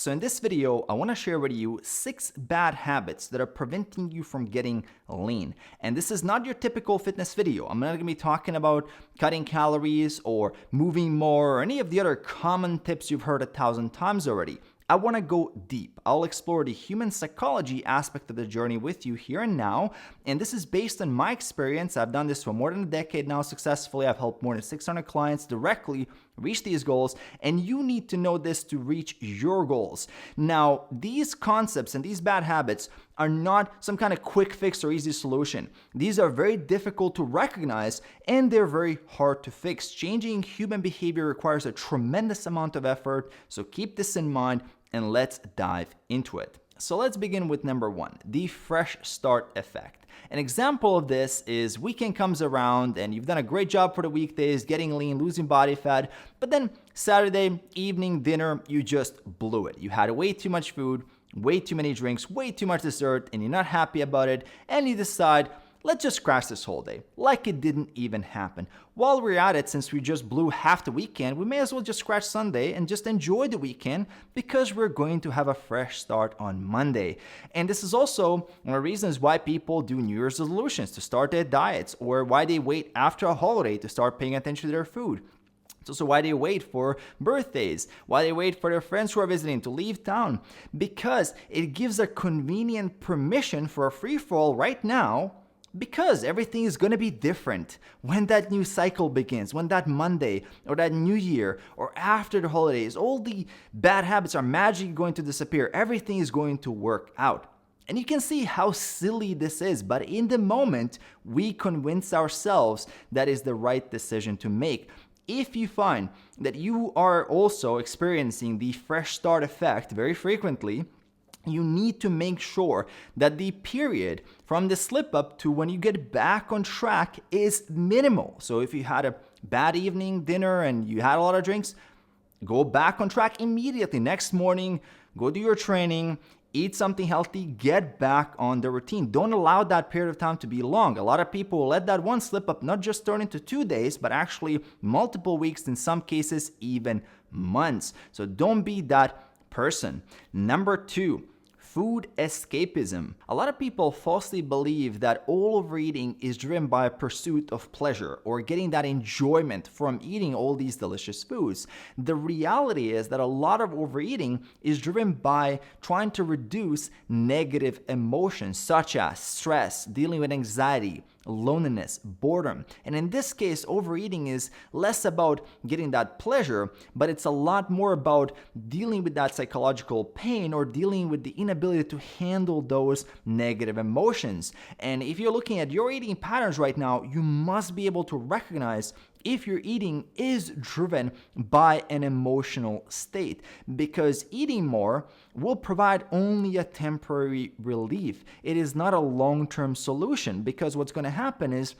So in this video, I want to share with you 6 bad habits that are preventing you from getting lean. And this is not your typical fitness video. I'm not going to be talking about cutting calories or moving more or any of the other common tips you've heard 1,000 times already. I want to go deep. I'll explore the human psychology aspect of the journey with you here and now. And this is based on my experience. I've done this for more than a decade now successfully. I've helped more than 600 clients directly reach these goals. And you need to know this to reach your goals. Now, these concepts and these bad habits are not some kind of quick fix or easy solution. These are very difficult to recognize and they're very hard to fix. Changing human behavior requires a tremendous amount of effort. So keep this in mind and let's dive into it. So let's begin with number 1, the fresh start effect. An example of this is weekend comes around and you've done a great job for the weekdays, getting lean, losing body fat, but then Saturday evening dinner, you just blew it. You had way too much food, way too many drinks, way too much dessert, and you're not happy about it, and you decide, let's just crash this whole day, like it didn't even happen. While we're at it, since we just blew half the weekend, we may as well just scratch Sunday and just enjoy the weekend because we're going to have a fresh start on Monday. And this is also one of the reasons why people do New Year's resolutions to start their diets, or why they wait after a holiday to start paying attention to their food. It's also why they wait for birthdays, why they wait for their friends who are visiting to leave town, because it gives a convenient permission for a free-for-all right now, because everything is going to be different when that new cycle begins, when that Monday or that new year or after the holidays. All the bad habits are magically going to disappear. Everything is going to work out. And you can see how silly this is, but in the moment, we convince ourselves that is the right decision to make. If you find that you are also experiencing the fresh start effect very frequently, you need to make sure that the period from the slip up to when you get back on track is minimal. So if you had a bad evening dinner and you had a lot of drinks, go back on track immediately. Next morning, go do your training, eat something healthy, get back on the routine. Don't allow that period of time to be long. A lot of people will let that one slip up not just turn into 2 days, but actually multiple weeks, in some cases, even months. So don't be that person. Number 2, food escapism. A lot of people falsely believe that all overeating is driven by a pursuit of pleasure or getting that enjoyment from eating all these delicious foods. The reality is that a lot of overeating is driven by trying to reduce negative emotions such as stress, dealing with anxiety, loneliness, boredom. And in this case, overeating is less about getting that pleasure, but it's a lot more about dealing with that psychological pain or dealing with the inability to handle those negative emotions. And if you're looking at your eating patterns right now, you must be able to recognize if your eating is driven by an emotional state, because eating more will provide only a temporary relief. It is not a long-term solution, because what's going to happen is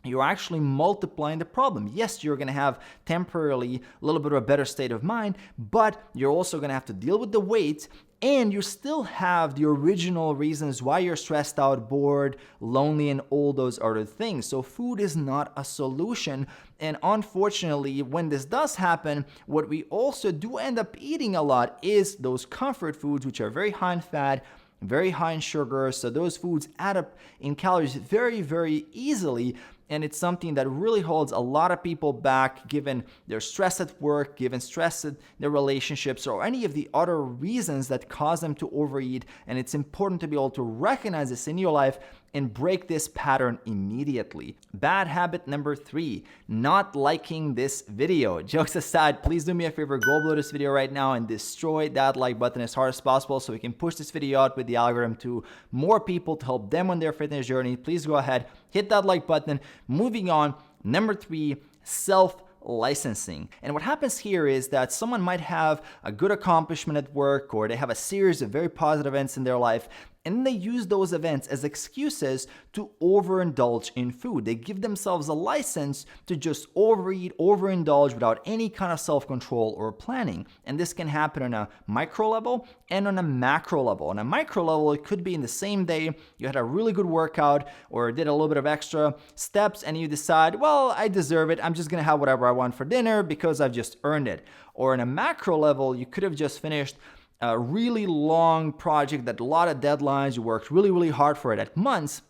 you're actually multiplying the problem. Yes, you're going to have temporarily a little bit of a better state of mind, but you're also going to have to deal with the weight, and you still have the original reasons why you're stressed out, bored, lonely, and all those other things. So food is not a solution. And unfortunately, when this does happen, what we also do end up eating a lot is those comfort foods, which are very high in fat, very high in sugar. So those foods add up in calories very, very easily. And it's something that really holds a lot of people back, given their stress at work, given stress in their relationships, or any of the other reasons that cause them to overeat. And it's important to be able to recognize this in your life and break this pattern immediately. Bad habit number 3, not liking this video. Jokes aside, please do me a favor, go below this video right now and destroy that like button as hard as possible so we can push this video out with the algorithm to more people to help them on their fitness journey. Please go ahead, hit that like button. Moving on, number 3, self-licensing. And what happens here is that someone might have a good accomplishment at work, or they have a series of very positive events in their life, and they use those events as excuses to overindulge in food. They give themselves a license to just overeat, overindulge without any kind of self-control or planning. And this can happen on a micro level and on a macro level. On a micro level, it could be in the same day you had a really good workout or did a little bit of extra steps and you decide, well, I deserve it. I'm just gonna have whatever I want for dinner because I've just earned it. Or on a macro level, you could have just finished a really long project that a lot of deadlines, you worked really, really hard for it at months,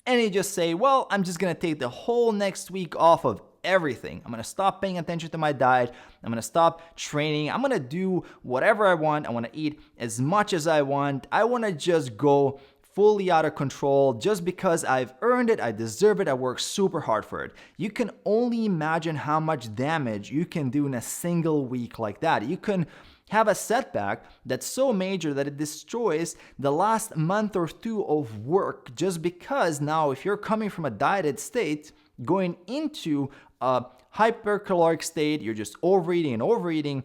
and you just say, well, I'm just gonna take the whole next week off of everything. I'm gonna stop paying attention to my diet. I'm gonna stop training. I'm gonna do whatever I want. I wanna eat as much as I want. I wanna just go fully out of control just because I've earned it, I deserve it, I work super hard for it. You can only imagine how much damage you can do in a single week like that. You can have a setback that's so major that it destroys the last month or two of work, just because now if you're coming from a dieted state, going into a hypercaloric state, you're just overeating and overeating,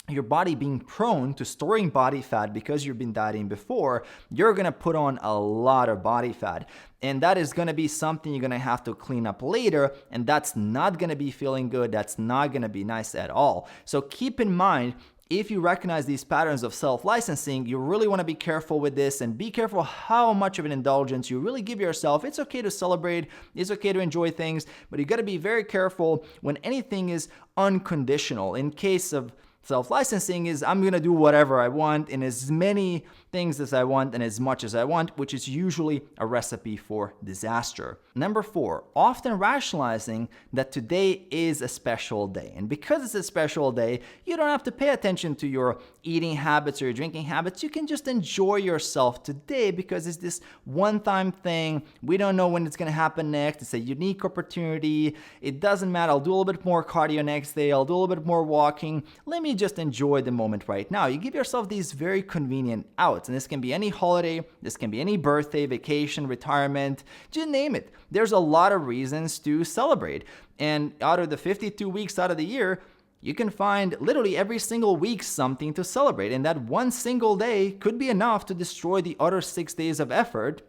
your body being prone to storing body fat because you've been dieting before, you're gonna put on a lot of body fat. And that is gonna be something you're gonna have to clean up later, and that's not gonna be feeling good. That's not gonna be nice at all. So keep in mind, if you recognize these patterns of self-licensing, you really want to be careful with this and be careful how much of an indulgence you really give yourself. It's okay to celebrate, it's okay to enjoy things, but you got to be very careful when anything is unconditional. In case of self-licensing is I'm going to do whatever I want in as many things as I want and as much as I want, which is usually a recipe for disaster. Number 4, often rationalizing that today is a special day. And because it's a special day, you don't have to pay attention to your eating habits or your drinking habits. You can just enjoy yourself today because it's this one-time thing. We don't know when it's going to happen next. It's a unique opportunity. It doesn't matter. I'll do a little bit more cardio next day. I'll do a little bit more walking. Let me just enjoy the moment right now. You give yourself these very convenient outs, and this can be any holiday, this can be any birthday, vacation, retirement, just name it. There's a lot of reasons to celebrate. And out of the 52 weeks out of the year, you can find literally every single week something to celebrate. And that one single day could be enough to destroy the other 6 days of effort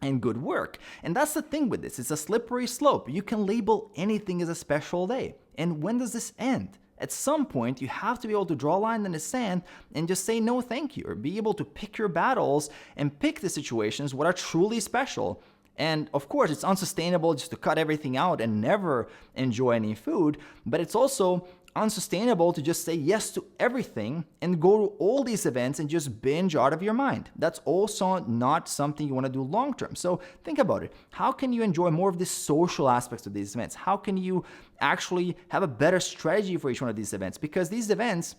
and good work. And that's the thing with this. It's a slippery slope. You can label anything as a special day. And when does this end? At some point, you have to be able to draw a line in the sand and just say no thank you, or be able to pick your battles and pick the situations what are truly special. And of course, it's unsustainable just to cut everything out and never enjoy any food, but it's also unsustainable to just say yes to everything and go to all these events and just binge out of your mind. That's also not something you want to do long term. So think about it. How can you enjoy more of the social aspects of these events? How can you actually have a better strategy for each one of these events? Because these events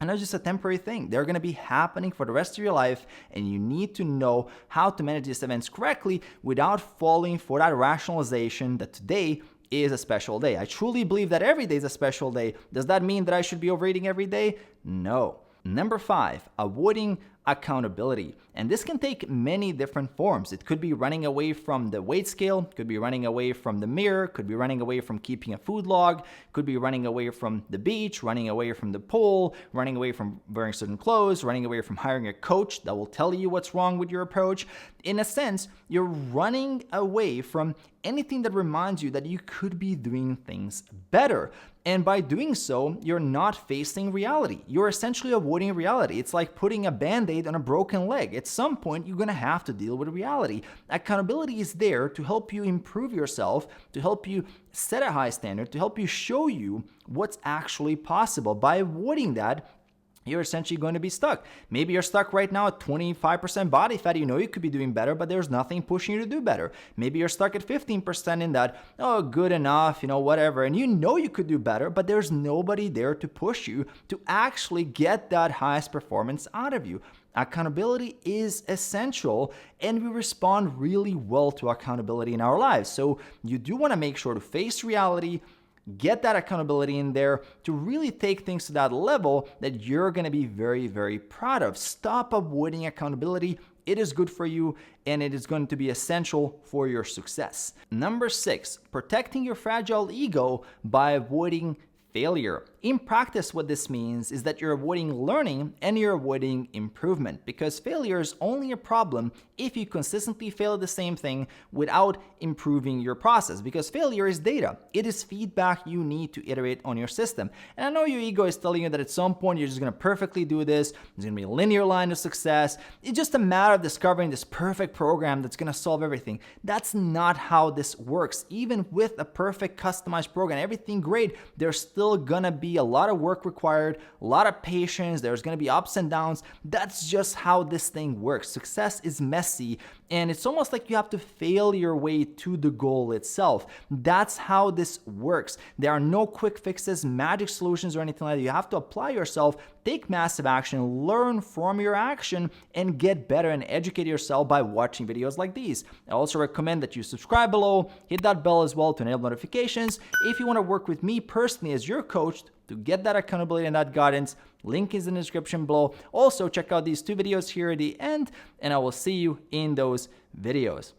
are not just a temporary thing. They're going to be happening for the rest of your life, and you need to know how to manage these events correctly without falling for that rationalization that today is a special day. I truly believe that every day is a special day. Does that mean that I should be overeating every day? No. Number 5, avoiding accountability. And this can take many different forms. It could be running away from the weight scale, could be running away from the mirror, could be running away from keeping a food log, could be running away from the beach, running away from the pool, running away from wearing certain clothes, running away from hiring a coach that will tell you what's wrong with your approach. In a sense, you're running away from anything that reminds you that you could be doing things better. And by doing so, you're not facing reality. You're essentially avoiding reality. It's like putting a Band-Aid on a broken leg. At some point, you're going to have to deal with reality. Accountability is there to help you improve yourself, to help you set a high standard, to help you show you what's actually possible. By avoiding that, you're essentially going to be stuck. Maybe you're stuck right now at 25% body fat. You know you could be doing better, but there's nothing pushing you to do better. Maybe you're stuck at 15% in that, oh, good enough, whatever. And you know you could do better, but there's nobody there to push you to actually get that highest performance out of you. Accountability is essential, and we respond really well to accountability in our lives. So you do want to make sure to face reality, get that accountability in there to really take things to that level that you're going to be very, very proud of. Stop avoiding accountability. It is good for you, and it is going to be essential for your success. Number 6, protecting your fragile ego by avoiding failure. In practice, what this means is that you're avoiding learning and you're avoiding improvement, because failure is only a problem if you consistently fail at the same thing without improving your process, because failure is data. It is feedback you need to iterate on your system. And I know your ego is telling you that at some point you're just going to perfectly do this. There's going to be a linear line of success. It's just a matter of discovering this perfect program that's going to solve everything. That's not how this works. Even with a perfect customized program, everything great, there's still going to be be a lot of work required, a lot of patience, there's going to be ups and downs. That's just how this thing works. Success is messy, and it's almost like you have to fail your way to the goal itself. That's how this works. There are no quick fixes, magic solutions, or anything like that. You have to apply yourself, take massive action, learn from your action, and get better and educate yourself by watching videos like these. I also recommend that you subscribe below, hit that bell as well to enable notifications. If you want to work with me personally as your coach to get that accountability and that guidance, link is in the description below. Also, check out these 2 videos here at the end, and I will see you in those videos.